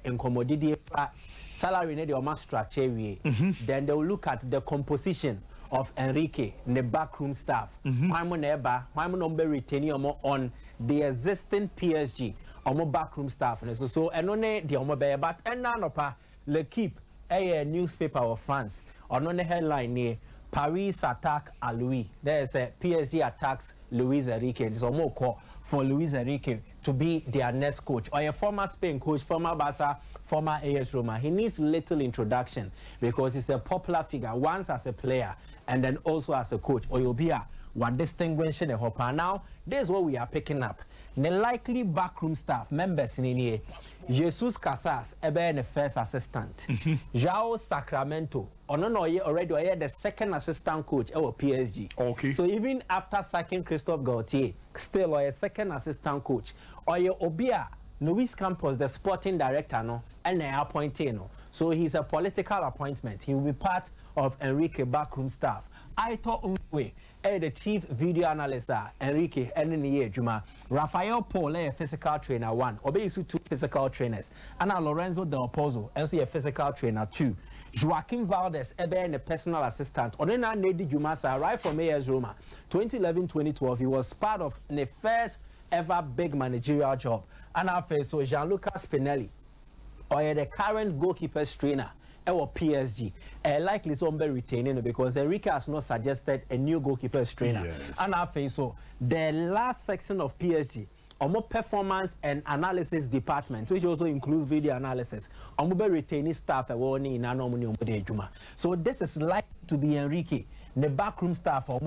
in commodity salary ne the structure we. Then they will look at the composition of Enrique, the backroom staff. Why not retaining on the existing PSG or backroom staff? So and only the omobe, but and none L'Equipe, a newspaper of France, on the headline near Paris attack à Louis. There's a PSG attacks Luis Enrique. It's a more call for Luis Enrique to be their next coach, or a former Spain coach, former Barca, former AS Roma. He needs little introduction because he's a popular figure once as a player and then also as a coach. Or you'll be what distinguishing a hopper. Now, this is what we are picking up. The likely backroom staff members in here, Jesus Casas, the first assistant. João Sacramento, already the second assistant coach at PSG. Okay. So even after sacking Christophe Gaultier, still a second assistant coach. Or Obia, Luis Campos, the sporting director, no, and they appointed no. So he's a political appointment. He will be part of Enrique backroom staff. I thought the chief video analyst Enrique and Juma Rafael Paul a physical trainer 1 Obeyisu 2 physical trainers and Lorenzo Del Pozo also a physical trainer 2 Joaquim Valdez and a personal assistant Onena Nedi Jumasa arrived from AS Roma 2011-2012 he was part of the first ever big managerial job and after so Gianluca Spinelli or the current goalkeepers trainer or PSG, likely somebody retaining because Enrique has not suggested a new goalkeeper trainer. Yes. And I think so. The last section of PSG, more performance and analysis department, which also includes video analysis, retaining staff. So this is likely to be Enrique, the backroom staff or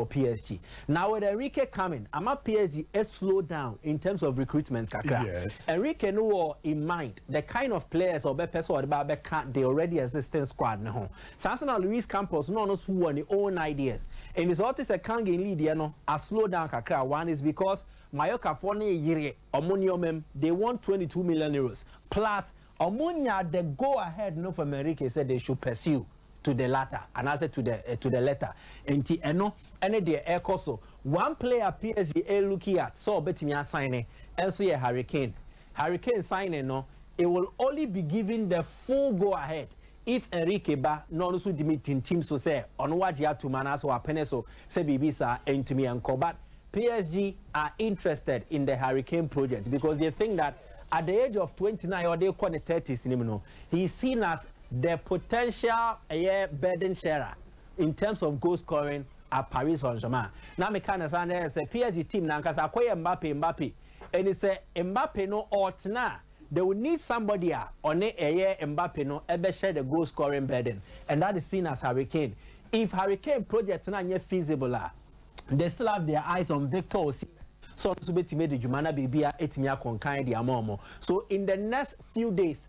PSG. Now with Enrique coming, PSG is slowed down in terms of recruitment. Yes. Enrique know in mind the kind of players or they already existing squad now. Sansana Luis Campos no knows who their own ideas. And it's always a kind of lead, a slow down kakra. One is because Mallorca for year Omonium they want 22 million euros plus Omonia the go ahead no for Enrique said they should pursue to the latter and answer to the letter. And the echo so one player PSG looking at so betting signing also a Hurricane signing no it will only be given the full go ahead if Enrique ba no also meeting team so say on what you have to manage or peneso say bibisa and to me and but PSG are interested in the Hurricane project because they think that at the age of 29 or they call the 30s he's seen as the potential burden sharer in terms of goal scoring at Paris Saint-Germain. Now me can say PSG team now because acquire Mbappe and it's a Mbappe no altna they will need somebody on a Mbappe no ever share the goal scoring burden and that is seen as Hurricane. If Hurricane project na feasible they still have their eyes on Victor Osimhen. So so in the next few days,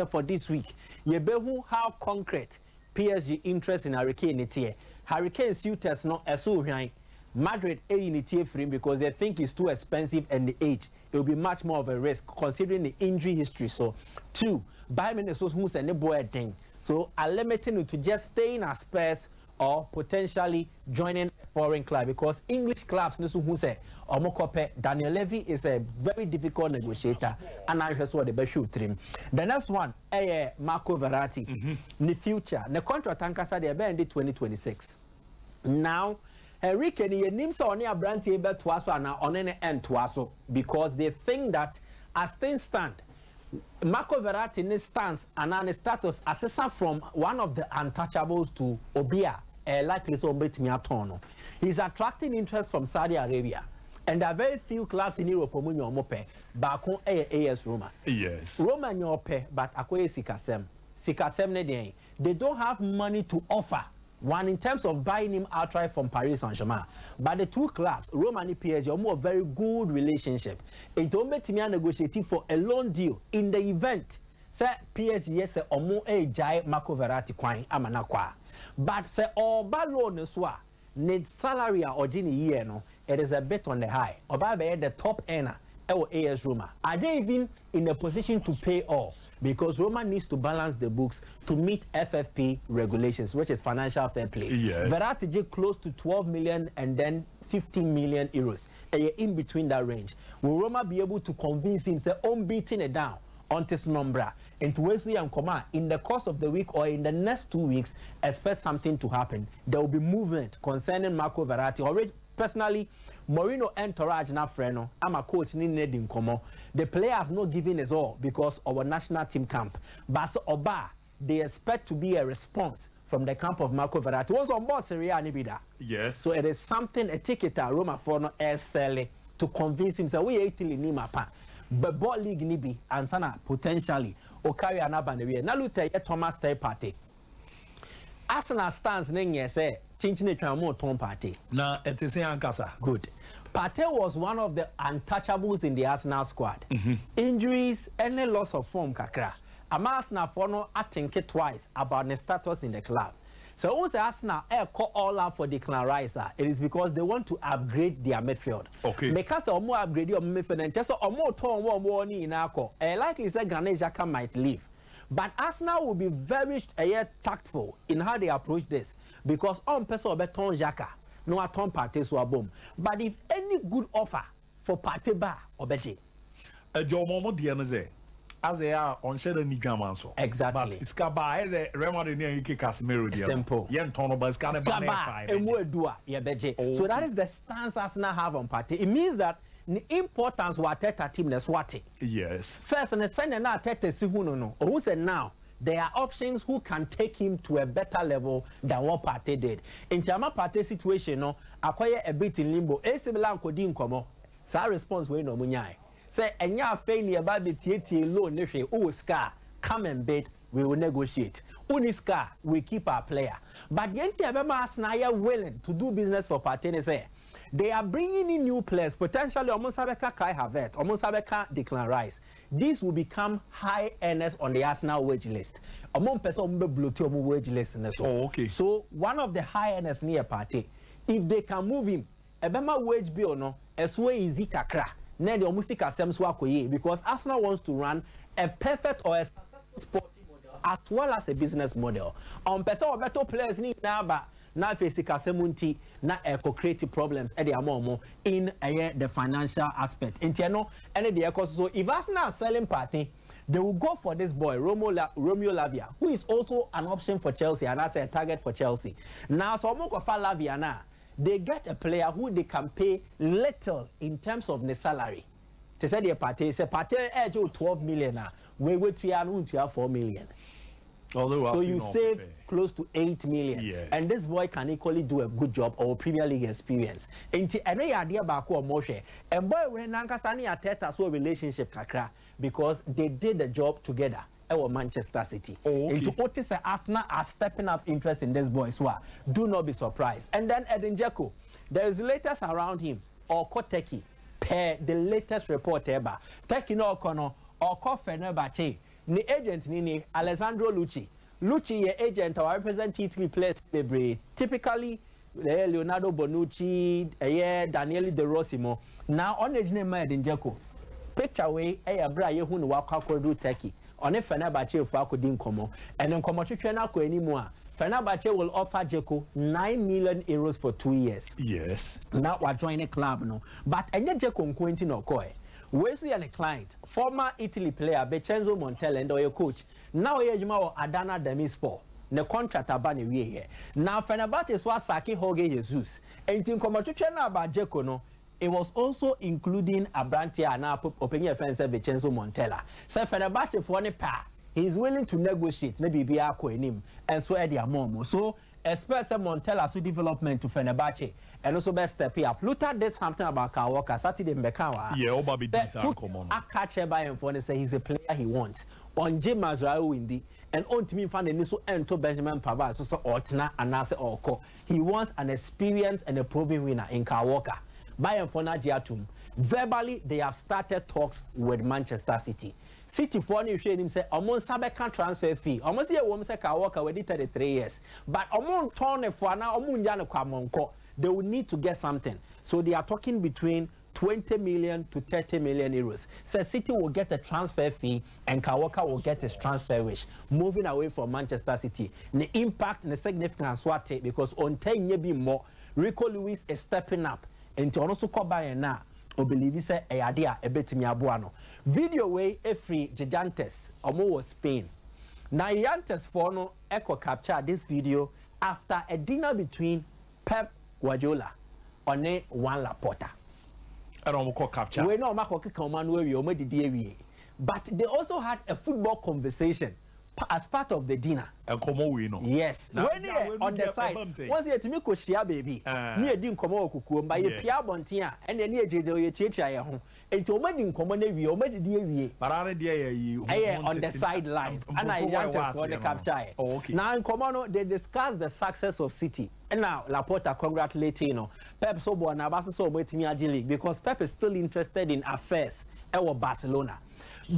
for this week, you behu how concrete PSG interest in Hurricane it here. Hurricane suitors not as so high. Madrid a unity for him because they think it's too expensive and the age. It will be much more of a risk considering the injury history. So 2, Bayern Munich who's a boy thing. So I'm limiting it to just staying as Spurs or potentially joining a foreign club because English clubs who say Daniel Levy is a very difficult negotiator and I just what the best shoot him. The next one Marco Verratti in the future the contract tankasa they be ended 2026 now Enrique ni names on a brand table to us and on an end to us because they think that as things stand Marco Verratti stands and an status assessor from one of the untouchables to Obia, likely so Betmiatono. He's attracting interest from Saudi Arabia. And there are very few clubs in Europe who mope back on AS Roma. Yes. Roma nyope, but akoye Sikasem. Sikasem they don't have money to offer. One in terms of buying him outright from Paris Saint-Germain. But the two clubs, Roma and PSG, are more very good relationship. It don't make me negotiating for a loan deal in the event. Say PSG yes or more a giant Marco Verratti kwine amanakwa. But say all loan swa need salary or gini year no, it is a bit on the high. Or by the top earner. AS Roma. Are they even in a position to pay off? Because Roma needs to balance the books to meet FFP regulations, which is financial fair play. Yes. Verratti close to 12 million and then 15 million euros. In between that range. Will Roma be able to convince him, say, beating it down? on this number. Into Wesley and Koma, in the course of the week or in the next 2 weeks, expect something to happen. There will be movement concerning Marco Verratti. Already, personally, Mourinho entourage na freno. I'm a coach ni needing Komo. The players not giving his all because of our national team camp. But so Oba, they expect to be a response from the camp of Marco Verratti. Was on board Serie A Nibida. Yes. So it is something a ticket Roma for no SL to convince him. So we Italy ni mapa. But ball league nibi and sana potentially o carry another way. Now look at Thomas Tay party. Arsenal stands nenye say chinchine twamo ton party. Na etese ankasa. Good. Partey was one of the untouchables in the Arsenal squad. Injuries, any loss of form kakra. Arsenal for no I think it twice about the status in the club. So once Arsenal call all out for Declan Rice, it is because they want to upgrade their midfield. Okay. Because of more upgrade your midfield and just more torn more in Ako. Likely say Granit Xhaka might leave. But Arsenal will be very tactful in how they approach this. Because on person of Beton Xhaka, no atom Partey so a boom. But if any good offer for Partey bar or Beji. Momo Dianaze. As they are on Shadow Nigamanso. Exactly. But Iskaba is a Remedy near Yuki Casimiro. Simple. Yen Tono Bascana Skaba and more dua, yeah, Beji. So that is the stance Arsenal have on Partey. It means that the importance wa Teta team is what. Yes. First, and the second, now Teta Sihuno no. Who said now there are options who can take him to a better level than what Partey did. In terms of Partey situation, no, acquire a bit in limbo. AC Milan kodim komo. Sa response we no munyai. Say enya pay nearby the TT loan nehe. Oh scar, come and bid. We will negotiate. Uniska, we keep our player. But the NTF Arsenal willing to do business for Partey. Say they are bringing in new players, potentially almost Abeka Kai Havertz, almost Abeka Declan Rice. These will become high earners on the Arsenal wage list. Among person wage list. Oh, okay. So one of the high earners near Partey, if they can move him, Ebema wage bill no, as way easy kakra. Now the almost because Arsenal wants to run a perfect or a successful sporting model as well as a business model. On person or better players need now face the na creative problems at the amount in the financial aspect. So if Arsenal is selling Partey, they will go for this boy Romeo Lavia, who is also an option for Chelsea and that's a target for Chelsea. Now so Lavia now. They get a player who they can pay little in terms of the salary. They said the Partey, say Partey edge 12 million now. We wait to 4 million. Although so you save close to 8 million. Yes. And this boy can equally do a good job or Premier League experience. And any idea about Moshe. And boy, when Nankasani Ateta so relationship kakra because they did the job together. Our Manchester City. Oh, okay. And to notice Arsenal are stepping up interest in this boy, so do not be surprised. And then Edin Dzeko, there is latest around him, or Koteki, per the latest report ever. Teki no kono, or Fenerbahce, the agent Nini, Alessandro Lucci. Lucci, your agent, or represent Italy players, typically Leonardo Bonucci, Daniele De Rosimo. Now, on the name Edin Dzeko, picture way, bra ye who no do Teki. On a Fenerbahce for Akodin Komo, and then Komotriana anymore. Fenerbahce will offer Dzeko 9 million euros for 2 years. Yes. Now we're joining a club, no. But any Dzeko Quentin Okoye, Wesley and a client, former Italy player Vincenzo Montella and your coach. Now you're Adana Demispor. The contract about a year. Now Fenerbahce was Saki Hoge Jesus. And in Komotriana about Dzeko, no. It was also including Abrantia and opening a fence Vincenzo Montella. So Fenerbahce for any pa, he is willing to negotiate, maybe be a him, and so at their mom. So expect Montella to development to Fenerbahce and also best step up. Luther did something about Kyle Walker Saturday in Bekawa. Yeah, Obabi did come on. I catch him by him for and say he's a player he wants. On Jim Mazraoui Windy and on to me find a so ento Benjamin Pavard, so Ortina and Nasa Oko. He wants an experienced and a proven winner in Kyle Walker. Bayern for Najiatum. Verbally, they have started talks with Manchester City. City for new him say almost Sabeka transfer fee. Almost a woman say Kawaka already 33 years. But among Tone for now, they will need to get something. So they are talking between 20 million to 30 million euros. So City will get a transfer fee and Kawaka will get his transfer wish. Moving away from Manchester City. The impact and the significance what because on 10 years more, Rico Lewis is stepping up. And to also call by now believe say e ade a ebetimi aboa no video way free Gigantes omo was Spain na Gigantes for no echo capture this video after a dinner between Pep Guardiola and Laporta. I don't call capture. We know Marco Kikaman, but they also had a football conversation as part of the dinner. Yes. When on the side, once you to me share baby, near Din Como Kuku, by a Pia Bontia, and then near Jedo Checha home, and to Medin Common Navy or Medidie. But I on the sidelines, and I for the capture. Now in Comono, they discussed the success of City. And now Laporta congratulating Pep Sobo and Abaso waiting me League because Pep is still interested in affairs at Barcelona.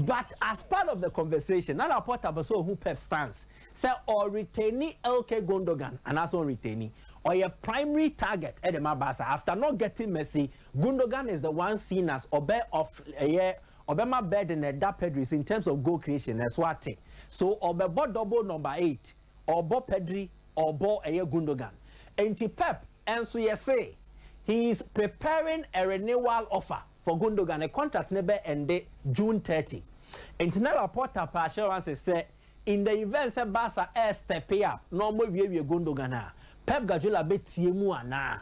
But as part of the conversation, now Laporta also who Pep stands, say or retaining LK Gundogan and also retaining or your primary target at the Mabasa after not getting Messi. Gundogan is the one seen as obe of a year Obama better than Pedri in terms of goal creation. That's what it. So Obe double number 8 or Bo Pedri or Bo a Gundogan. And Pep and so you say he is preparing a renewal offer for Gundogan. A contract never ended June 30. And now Laporta per assurance say in the event that Barca step up, no more we Gundogan. Pep Guardiola beti mu ana.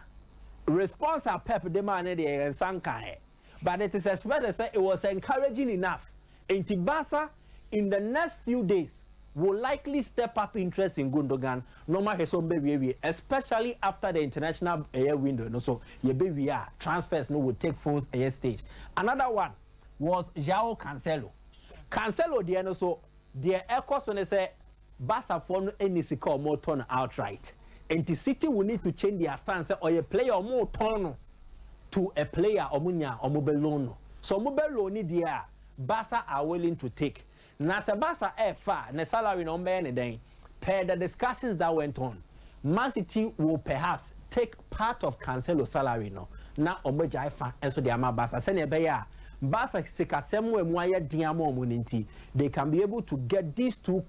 Response of Pep demanded the Sankai. But it is expected that it was encouraging enough. And Barca in the next few days will likely step up interest in Gundogan, no matter so baby, especially after the international air window. No, so your baby transfers no will take phones air stage. Another one was João Cancelo. Cancelo the no so the echoes when they say Barca for any secure more turn outright. And the City will need to change their stance or a player more turn to a player or munya or mobile loan. So mobile loan the Barca are willing to take. Now, Sabasa far, the salary number anything. Per the discussions that went on, Man City will perhaps take part of Cancelo's salary no. Now, Omoja fa and so the Amabasa send a Barca Sikasemu Mwaya Diamo Muninti. They can be able to get these two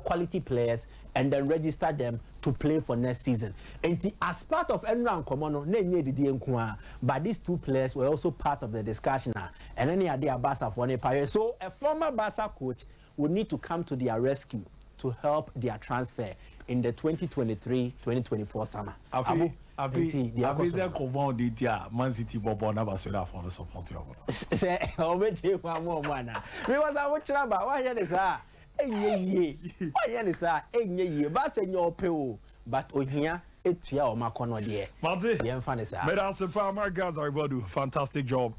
quality players and then register them to play for next season. And as part of Enron Komono, but these two players were also part of the discussion. And any idea Barca for any player. So a former Barca coach would need to come to their rescue to help their transfer in the 2023-2024 summer. Man City Bobo never said that for the support. Say, one more man. Because I watch about why is that? Why is that? But in your pill, but here it's your Macono dear. Mesdames et messieurs, fantastic job.